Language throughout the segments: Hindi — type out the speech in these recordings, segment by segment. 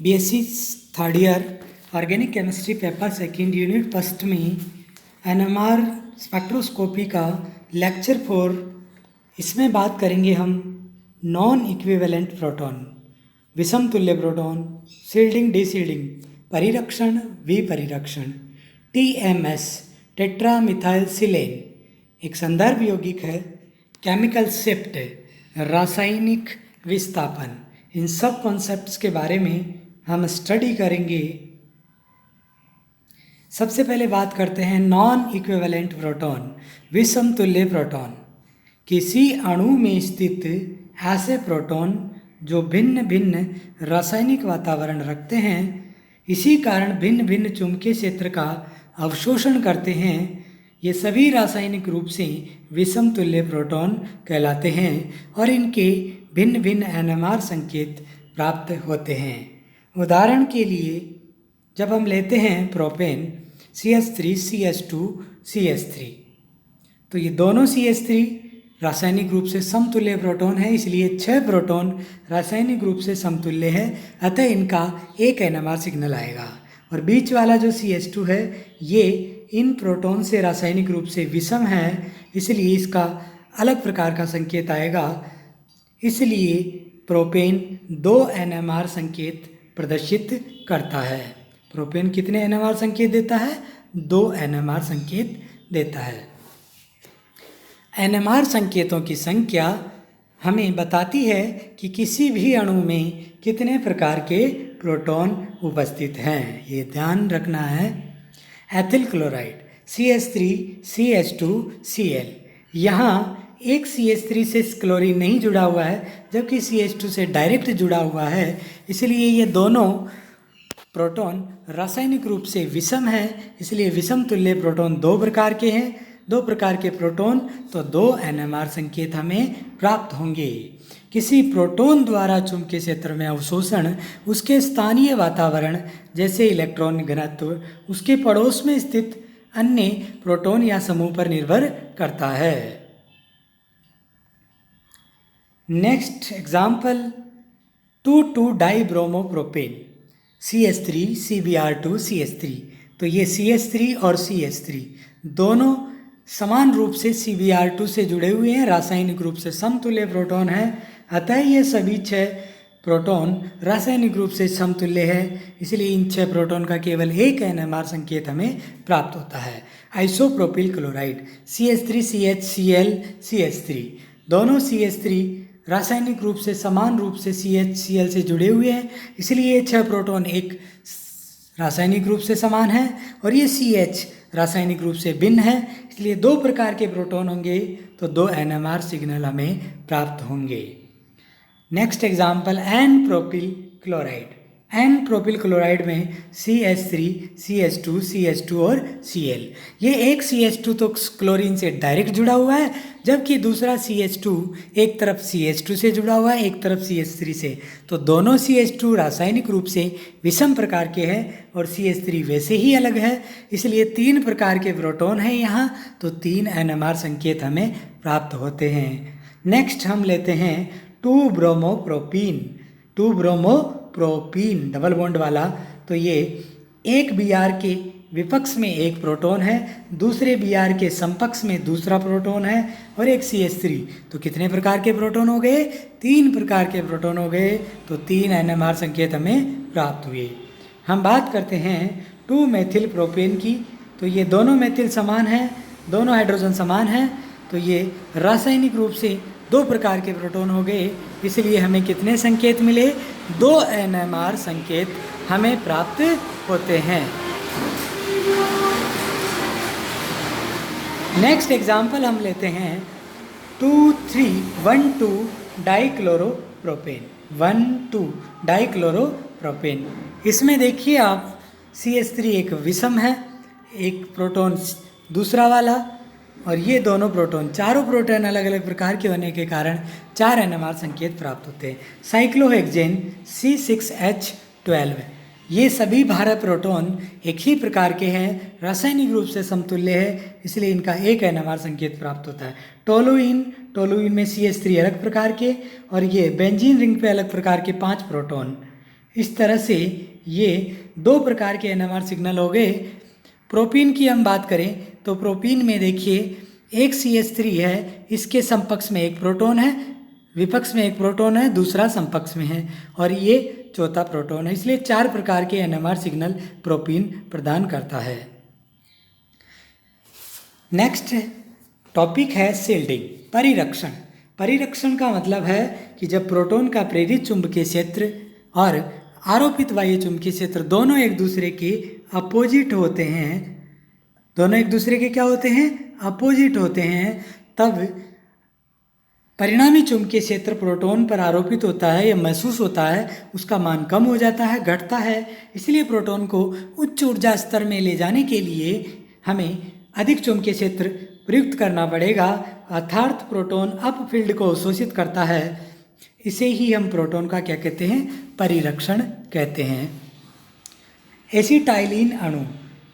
BSc third year organic chemistry paper second unit first में एनएमआर स्पेक्ट्रोस्कोपी का लेक्चर 4। इसमें बात करेंगे हम नॉन इक्विवेलेंट प्रोटॉन, विषम तुल्य प्रोटॉन, शील्डिंग डीशील्डिंग, परिरक्षण विपरिरक्षण, टीएमएस टेट्रा मिथाइल सिलेन एक संदर्भ यौगिक है, केमिकल शिफ्ट रासायनिक विस्थापन, इन सब कॉन्सेप्ट्स के बारे में हम स्टडी करेंगे। सबसे पहले बात करते हैं नॉन इक्विवेलेंट प्रोटॉन, विषम तुल्य प्रोटॉन। किसी अणु में स्थित ऐसे प्रोटॉन जो भिन्न भिन्न रासायनिक वातावरण रखते हैं, इसी कारण भिन्न भिन्न चुंबकीय क्षेत्र का अवशोषण करते हैं, ये सभी रासायनिक रूप से विषम तुल्य प्रोटॉन कहलाते हैं और इनके भिन्न भिन्न एनएमआर संकेत प्राप्त होते हैं। उदाहरण के लिए जब हम लेते हैं प्रोपेन CH3 CH2 CH3, तो ये दोनों CH3 रासायनिक रूप से समतुल्य प्रोटॉन है, इसलिए 6 प्रोटॉन रासायनिक रूप से समतुल्य है, अतः इनका एक एनएमआर सिग्नल आएगा। और बीच वाला जो CH2 है ये इन प्रोटॉन से रासायनिक रूप से विषम है, इसलिए इसका अलग प्रकार का संकेत आएगा। इसलिए प्रोपेन 2 एनएमआर संकेत प्रदर्शित करता है। प्रोपेन कितने एनएमआर संकेत देता है? 2 एनएमआर संकेत देता है। एनएमआर संकेतों की संख्या हमें बताती है कि किसी भी अणु में कितने प्रकार के प्रोटॉन उपस्थित हैं, ये ध्यान रखना है। Ethyl chloride CH3 CH2 Cl, यहाँ एक CH3 से क्लोरीन नहीं जुड़ा हुआ है जबकि CH2 से डायरेक्ट जुड़ा हुआ है, इसलिए ये दोनों प्रोटॉन रासायनिक रूप से विषम है, इसलिए विषम तुल्य प्रोटॉन 2 प्रकार के हैं। 2 प्रकार के प्रोटॉन तो 2 एनएमआर संकेत हमें प्राप्त होंगे। किसी प्रोटॉन द्वारा चुंबकीय क्षेत्र में अवशोषण उसके स्थानीय वातावरण जैसे इलेक्ट्रॉन घनत्व, उसके पड़ोस में स्थित अन्य प्रोटॉन या समूह पर निर्भर करता है। Next example 2,2-डाइब्रोमोप्रोपेन CH3 CBr2 CH3, तो ये CH3 और CH3 दोनों समान रूप से CBr2 से जुड़े हुए हैं, रासायनिक रूप से समतुल्य प्रोटॉन है, अतः ये सभी 6 प्रोटॉन रासायनिक रूप से समतुल्य है, इसलिए इन 6 प्रोटॉन का केवल एक एनएमआर संकेत हमें प्राप्त होता है। आइसोप्रोपिल क्लोराइड CH3CHCl CH3, दोनों CH3 रासायनिक रूप से समान रूप से CHCl से जुड़े हुए हैं, इसलिए ये 6 प्रोटॉन एक रासायनिक रूप से समान है और ये CH रासायनिक रूप से भिन्न है, इसलिए 2 प्रकार के प्रोटॉन होंगे तो 2 एनएमआर सिग्नल हमें प्राप्त होंगे। Next example N propyl chloride. N propyl chloride में CH3 CH2 CH2 और Cl, ये एक CH2 तो क्लोरीन से डायरेक्ट जुड़ा हुआ है जबकि दूसरा CH2 एक तरफ CH2 से जुड़ा हुआ है, एक तरफ CH3 से, तो दोनों CH2 रासायनिक रूप से विषम प्रकार के हैं और CH3 वैसे ही अलग है, इसलिए 3 प्रकार के प्रोटॉन हैं यहाँ, तो 3 एनएमआर संकेत हमें प्राप्त होते हैं। नेक्स्ट हम लेते हैं 2-ब्रोमोप्रोपीन। 2-ब्रोमोप्रोपीन डबल बॉन्ड वाला, तो ये एक Br के विपक्ष में एक प्रोटॉन है, दूसरे Br के समपक्ष में दूसरा प्रोटॉन है और एक CH3, तो कितने प्रकार के प्रोटॉन हो गए? 3 प्रकार के प्रोटॉन हो गए, तो 3 एनएमआर संकेत हमें प्राप्त हुए। हम बात करते हैं 2-मेथिल प्रोपेन की, तो ये दोनों मेथिल समान हैं, दोनों हाइड्रोजन समान हैं, तो ये रासायनिक रूप से 2 प्रकार के प्रोटॉन हो गए, इसलिए हमें कितने संकेत मिले? 2 एनएमआर संकेत हमें प्राप्त होते हैं। नेक्स्ट एग्जाम्पल हम लेते हैं 2,3-1,2-डाइक्लोरोप्रोपेन। 1,2-डाइक्लोरोप्रोपेन, इसमें देखिए आप CH3 एक विषम है, एक प्रोटॉन दूसरा वाला, और ये दोनों प्रोटॉन, चारों प्रोटॉन अलग अलग प्रकार के होने के कारण 4 एनएमआर संकेत प्राप्त होते हैं। साइक्लोहेक्सेन C6H12, ये सभी 12 प्रोटॉन एक ही प्रकार के हैं, रासायनिक रूप से समतुल्य है, इसलिए इनका एक एनएमआर संकेत प्राप्त होता है। टोलुइन में CH3 अलग प्रकार के और ये बेंजीन रिंग पे अलग प्रकार के 5 प्रोटॉन इस तरह से ये दो प्रकार के NMR सिग्नल हो गए। प्रोपीन की हम बात करें तो प्रोपीन में देखिए एक CH3 है, इसके समकक्ष में एक प्रोटॉन है, विपक्ष में एक प्रोटॉन है, दूसरा समकक्ष में है और ये चौथा प्रोटॉन है। इसलिए 4 प्रकार के NMR सिग्नल प्रोपीन प्रदान करता है। नेक्स्ट टॉपिक है शील्डिंग, परिरक्षण। परिरक्षण का मतलब है कि जब प्रोटॉन का प्रेरित चुंबकीय क्षेत्र और आरोपित बाह्य चुंबकीय क्षेत्र दोनों एक दूसरे के अपोजिट होते हैं, दोनों एक दूसरे के क्या होते हैं, अपोजिट होते हैं, तब परिणामी चुंबकीय क्षेत्र प्रोटॉन पर आरोपित होता है या महसूस होता है, उसका मान कम हो जाता है, घटता है। इसलिए प्रोटॉन को उच्च ऊर्जा स्तर में ले जाने के लिए हमें अधिक चुंबकीय क्षेत्र प्रयुक्त करना पड़ेगा, अर्थात प्रोटॉन अप फील्ड को अवशोषित करता है। इसे ही हम प्रोटॉन का क्या कहते हैं, परिरक्षण कहते हैं। एसिटाइलिन अणु,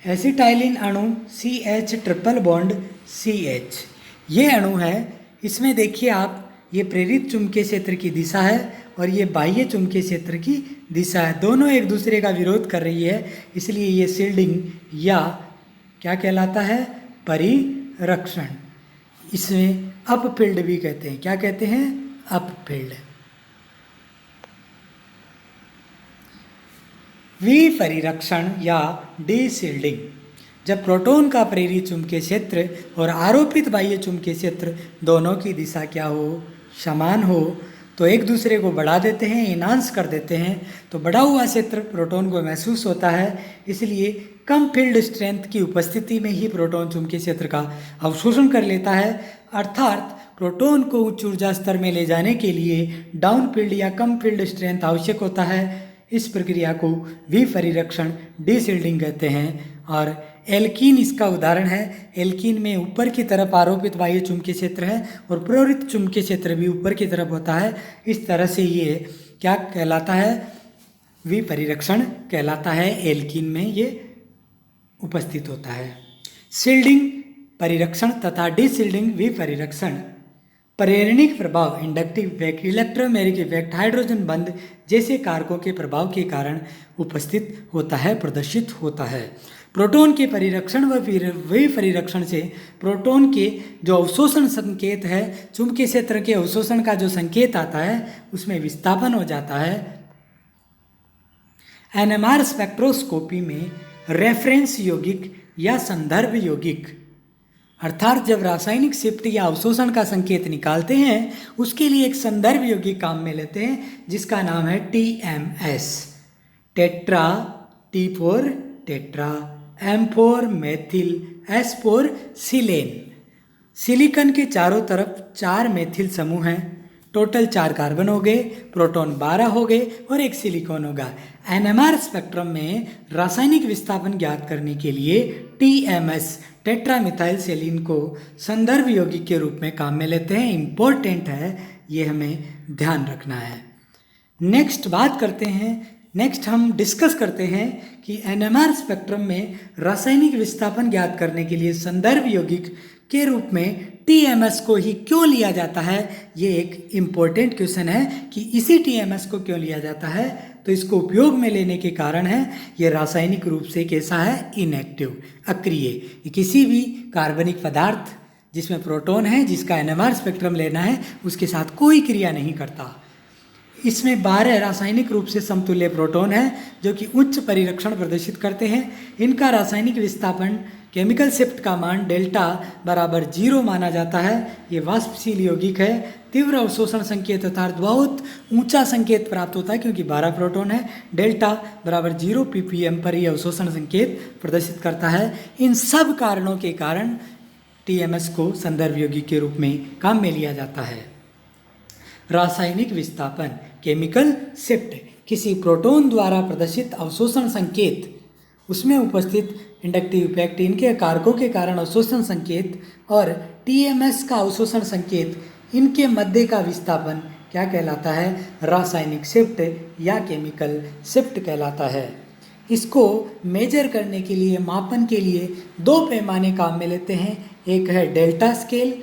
एसिटाइलिन अणु CH ट्रिपल बॉन्ड CH, ये अणु है। इसमें देखिए आप, ये प्रेरित चुंबकीय क्षेत्र की दिशा है और ये बाह्य चुंबकीय क्षेत्र की दिशा है, दोनों एक दूसरे का विरोध कर रही है, इसलिए ये शील्डिंग या क्या कहलाता है, परिरक्षण। इसमें अप फील्ड भी कहते हैं, क्या कहते हैं, अप फील्ड। विपरिरक्षण या डीशील्डिंग, जब प्रोटॉन का प्रेरित चुंबकीय क्षेत्र और आरोपित बाह्य चुंबकीय क्षेत्र दोनों की दिशा क्या हो, समान हो, तो एक दूसरे को बढ़ा देते हैं, इनहांस कर देते हैं। तो बढ़ा हुआ क्षेत्र प्रोटॉन को महसूस होता है, इसलिए कम फील्ड स्ट्रेंथ की उपस्थिति में ही प्रोटॉन चुंबकीय क्षेत्र का अवशोषण कर लेता है। अर्थात प्रोटॉन को उच्च ऊर्जा स्तर में ले जाने के लिए डाउन फील्ड या कम फील्ड स्ट्रेंथ आवश्यक होता है। इस प्रक्रिया को विपरिरक्षण, डीशील्डिंग कहते हैं। और एल्कीन इसका उदाहरण है। एल्कीन में ऊपर की तरफ आरोपित बाह्य चुंबकीय क्षेत्र है और प्रेरित चुंबकीय क्षेत्र भी ऊपर की तरफ होता है। इस तरह से ये क्या कहलाता है, विपरिरक्षण कहलाता है। एल्कीन में ये उपस्थित होता है। शील्डिंग परिरक्षण तथा डीशील्डिंग विपरिरक्षण। प्रेरणिक प्रभाव, inductive effect, electromeric effect, hydrogen बंध जैसे कारकों के प्रभाव के कारण उपस्थित होता है, प्रदर्शित होता है। प्रोटॉन के परिरक्षण व विपरिरक्षण से प्रोटॉन के जो अवशोषण संकेत है, चुंबकीय क्षेत्र के अवशोषण का जो संकेत आता है, उसमें विस्थापन हो जाता है। NMR स्पेक्ट्रोस्कोपी में रेफरेंस यौगिक या संदर्भ यौगिक, अर्थात जब रासायनिक शिफ्ट या अवशोषण का संकेत निकालते हैं, उसके लिए एक संदर्भ यौगिक काम में लेते हैं जिसका नाम है TMS, tetra, T4 tetra, M4 methyl, S4 सिलेन। सिलिकॉन के चारों तरफ 4 मेथिल समूह हैं, टोटल 4 कार्बन हो गए, प्रोटॉन 12 हो गए और एक सिलिकॉन होगा। NMR स्पेक्ट्रम में रासायनिक विस्थापन ज्ञात करने के लिए TMS, टेट्रामिथाइल सेलिन को संदर्भ यौगिक के रूप में काम में लेते हैं। इम्पोर्टेंट है, ये हमें ध्यान रखना है। नेक्स्ट हम डिस्कस करते हैं कि NMR स्पेक्ट्रम में रासायनिक विस्थापन ज्ञात करने के लिए संदर्भ यौगिक के रूप में TMS को ही क्यों लिया जाता है। ये एक इम्पोर्टेंट क्वेश्चन है कि इसी TMS को क्यों लिया जाता है। तो इसको उपयोग में लेने के कारण है, ये रासायनिक रूप से कैसा है, इनएक्टिव, अक्रिय। ये किसी भी कार्बनिक पदार्थ जिसमें प्रोटॉन है, जिसका NMR स्पेक्ट्रम लेना है, उसके साथ कोई क्रिया नहीं करता। इसमें 12 रासायनिक रूप से समतुल्य प्रोटॉन है जो कि उच्च परिरक्षण प्रदर्शित करते हैं। इनका रासायनिक विस्थापन, केमिकल शिफ्ट का मान डेल्टा बराबर 0 माना जाता है। ये वाष्पशील यौगिक है। तीव्र अवशोषण संकेत अर्थात बहुत ऊंचा संकेत प्राप्त होता है क्योंकि 12 प्रोटॉन है। डेल्टा बराबर 0 ppm पर ये अवशोषण संकेत प्रदर्शित करता है। इन सब कारणों के कारण TMS को संदर्भ यौगिक के रूप में काम में लिया जाता है। रासायनिक विस्थापन, केमिकल शिफ्ट, किसी प्रोटॉन द्वारा प्रदर्शित अवशोषण संकेत, उसमें उपस्थित इंडक्टिव इफेक्ट, इनके कारकों के कारण अवशोषण संकेत और TMS का अवशोषण संकेत, इनके मध्य का विस्थापन क्या कहलाता है, रासायनिक शिफ्ट या केमिकल शिफ्ट कहलाता है। इसको मेजर करने के लिए, मापन के लिए 2 पैमाने काम में लेते हैं। एक है डेल्टा स्केल।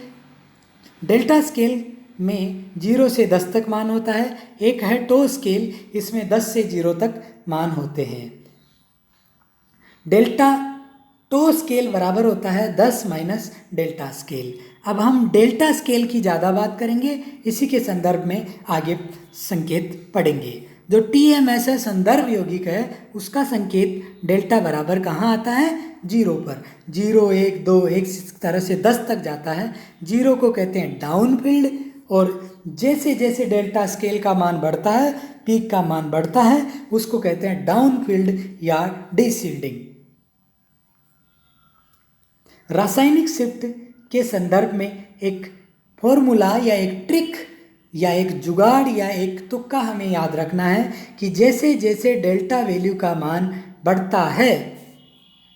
डेल्टा स्केल में 0 से 10 तक मान होता है। एक है टो स्केल, इसमें 10 से 0 तक मान होते हैं। डेल्टा टो स्केल बराबर होता है 10 माइनस डेल्टा स्केल। अब हम डेल्टा स्केल की ज़्यादा बात करेंगे, इसी के संदर्भ में आगे संकेत पढ़ेंगे। जो TMS है, संदर्भ यौगिक है, उसका संकेत डेल्टा बराबर कहाँ आता है? 0 पर। 0, 1, 2, 1 इस तरह से 10 तक जाता है। 0 को कहते हैं डाउनफील्ड, और जैसे जैसे डेल्टा स्केल का मान बढ़ता है, पीक का मान बढ़ता है, उसको कहते हैं डाउनफील्ड या डीशिल्डिंग। रासायनिक शिफ्ट के संदर्भ में एक फॉर्मूला या एक ट्रिक या एक जुगाड़ या एक तुक्का हमें याद रखना है कि जैसे जैसे डेल्टा वैल्यू का मान बढ़ता है,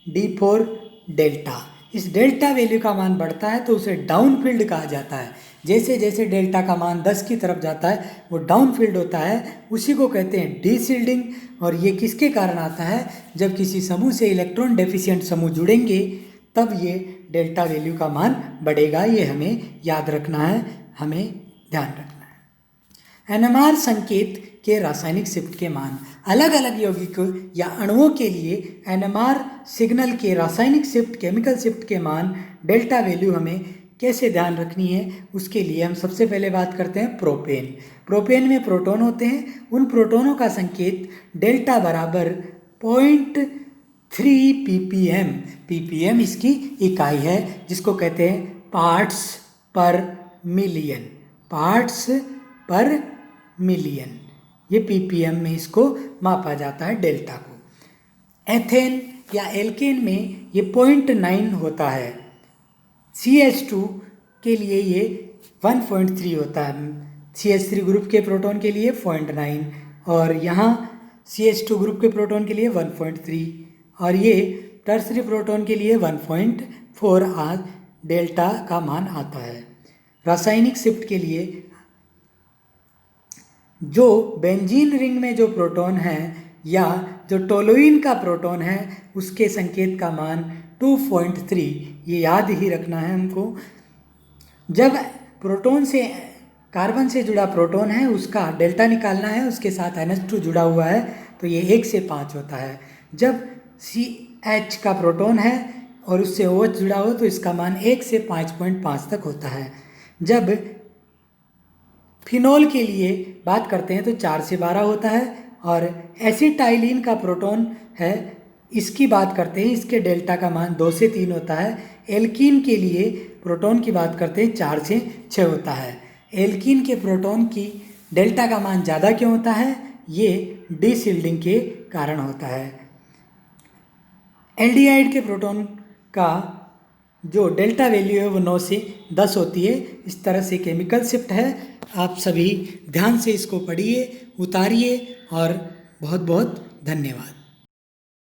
D4 डेल्टा, इस डेल्टा वैल्यू का मान बढ़ता है तो उसे डाउनफील्ड कहा जाता है। जैसे जैसे डेल्टा का मान 10 की तरफ जाता है वो डाउनफील्ड होता है, उसी को कहते हैं डीशिल्डिंग। और ये किसके कारण आता है? जब किसी समूह से इलेक्ट्रॉन डेफिशिएंट समूह जुड़ेंगे तब ये डेल्टा वैल्यू का मान बढ़ेगा। ये हमें याद रखना है, हमें ध्यान रखना है। NMR संकेत के रासायनिक शिफ्ट के मान। अलग अलग यौगिकों या अणुओं के लिए NMR सिग्नल के रासायनिक शिफ्ट, केमिकल शिफ्ट के मान, डेल्टा वैल्यू हमें कैसे ध्यान रखनी है, उसके लिए हम सबसे पहले बात करते हैं प्रोपेन। प्रोपेन में प्रोटॉन होते हैं, उन प्रोटॉनों का संकेत डेल्टा बराबर 0.3 ppm। ppm इसकी इकाई है, जिसको कहते हैं पार्ट्स पर मिलियन। पार्ट्स पर मिलियन, ये ppm में इसको मापा जाता है डेल्टा को। एथेन या एल्केन में ये 0.9 होता है। CH2 के लिए ये 1.3 होता है। CH3 ग्रुप के प्रोटॉन के लिए 0.9, और यहाँ CH2 ग्रुप के प्रोटॉन के लिए 1.3, और ये टर्सरी प्रोटॉन के लिए 1.4 आज डेल्टा का मान आता है। रासायनिक शिफ्ट के लिए जो बेंजीन रिंग में जो प्रोटॉन है या जो टोलुइन का प्रोटॉन है, उसके संकेत का मान 2.3, ये याद ही रखना है हमको। जब प्रोटॉन से, कार्बन से जुड़ा प्रोटॉन है, उसका डेल्टा निकालना है, उसके साथ NH2 जुड़ा हुआ है तो ये 1 से 5 होता है। जब CH का प्रोटॉन है और उससे OH जुड़ा हो तो इसका मान 1 से 5.5 तक होता है। जब फिनोल के लिए बात करते हैं तो 4 से 12 होता है, और एसिटाइलिन का प्रोटॉन है, इसकी बात करते हैं, इसके डेल्टा का मान 2 से 3 होता है। एल्कीन के लिए प्रोटॉन की बात करते हैं 4 से 6 होता है। एल्कीन के प्रोटॉन की डेल्टा का मान ज़्यादा क्यों होता है? ये डीशिल्डिंग के कारण होता है। एल्डिहाइड के प्रोटॉन का जो डेल्टा वैल्यू है वो 9 से 10 होती है। इस तरह से केमिकल शिफ्ट है। आप सभी ध्यान से इसको पढ़िए, उतारिए, और बहुत बहुत धन्यवाद।